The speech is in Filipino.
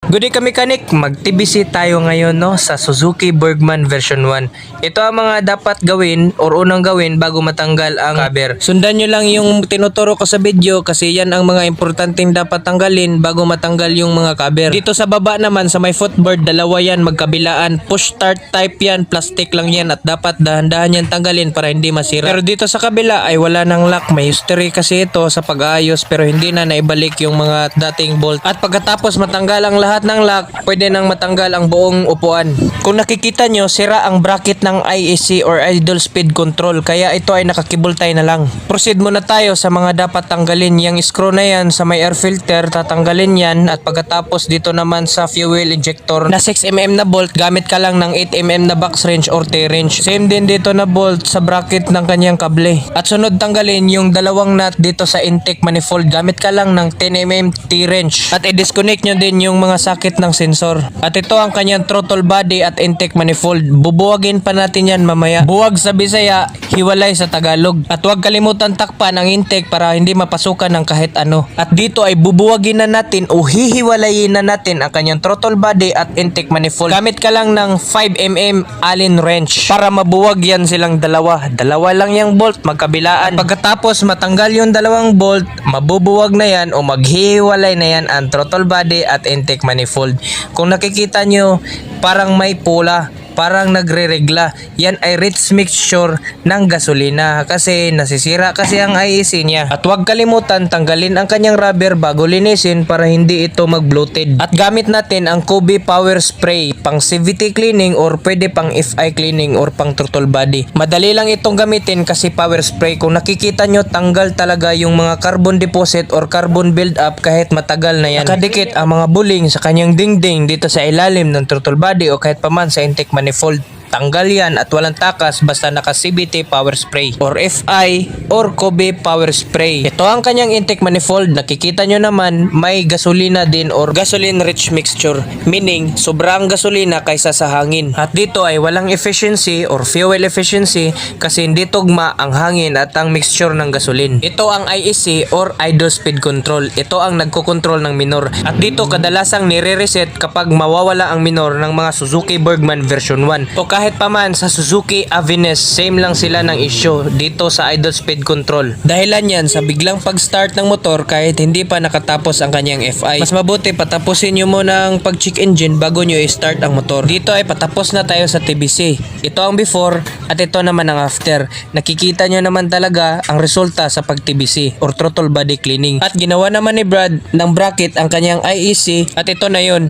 Good day ka mechanic, mag-TBC tayo ngayon no sa Suzuki Bergman version 1. Ito ang mga dapat gawin or unang gawin bago matanggal ang cover. Sundan nyo lang yung tinuturo ko sa video kasi yan ang mga importanteng dapat tanggalin bago matanggal yung mga cover. Dito sa baba naman sa may footboard, dalawa yan magkabilaan. Push start type yan, plastic lang yan at dapat dahan-dahan yan tanggalin para hindi masira. Pero dito sa kabila ay wala nang lock, may history kasi ito sa pag-aayos pero hindi na naibalik yung mga dating bolt. At pagkatapos matanggal ang lahat ng lock, pwede nang matanggal ang buong upuan. Kung nakikita nyo, sira ang bracket ng IEC or idle speed control, kaya ito ay nakakibultay na lang. Proceed muna tayo sa mga dapat tanggalin. Yung screw na yan sa may air filter, tatanggalin yan. At pagkatapos dito naman sa fuel injector na 6mm na bolt, gamit ka lang ng 8mm na box wrench or T-wrench. Same din dito na bolt sa bracket ng kanyang kable. At sunod tanggalin yung dalawang nut dito sa intake manifold, gamit ka lang ng 10mm T-wrench. At i-disconnect nyo din yung mga sakit ng sensor. At ito ang kanyang throttle body at intake manifold. Bubuwagin pa natin yan mamaya. Buwag sa Bisaya, hiwalay sa Tagalog. At huwag kalimutan takpan ang intake para hindi mapasukan ng kahit ano. At dito ay bubuwagin na natin o hihiwalayin na natin ang kanyang throttle body at intake manifold. Gamit ka lang ng 5mm Allen wrench para mabuwag yan silang dalawa. Dalawa lang yung bolt magkabilaan. At pagkatapos matanggal yung dalawang bolt, mabubuwag na yan o maghihiwalay na yan ang throttle body at intake manifold. Kung nakikita nyo, parang may pula, parang nagre-regla. Yan ay rich mixture ng gasolina kasi nasisira kasi ang IEC niya. At huwag kalimutan tanggalin ang kanyang rubber bago linisin para hindi ito mag-bloated. At gamit natin ang Kobe Power Spray pang CVT cleaning or pwede pang FI cleaning or pang throttle body. Madali lang itong gamitin kasi power spray. Kung nakikita nyo, tanggal talaga yung mga carbon deposit or carbon build up kahit matagal na yan. Nakadikit ang mga buling sa kanyang dingding dito sa ilalim ng throttle body o kahit paman sa intake manifold. Tanggal yan at walang takas basta naka CVT power spray or FI or Kobe power spray. Ito ang kanyang intake manifold. Nakikita nyo naman may gasolina din or gasoline rich mixture, meaning sobrang gasolina kaysa sa hangin. At dito ay walang efficiency or fuel efficiency kasi hindi tugma ang hangin at ang mixture ng gasolin. Ito ang IEC or idle speed control. Ito ang nagkokontrol ng minor. At dito kadalasang nire-reset kapag mawawala ang minor ng mga Suzuki Bergman version 1. O kahit pa man sa Suzuki Avenue, same lang sila ng issue dito sa idle speed control. Dahilan yan sa biglang pag-start ng motor kahit hindi pa nakatapos ang kanyang FI. Mas mabuti patapusin nyo muna ang pag-check engine bago nyo i-start ang motor. Dito ay patapos na tayo sa TBC. Ito ang before at ito naman ang after. Nakikita nyo naman talaga ang resulta sa pag-TBC or throttle body cleaning. At ginawa naman ni Brad ng bracket ang kanyang IEC at ito na yun.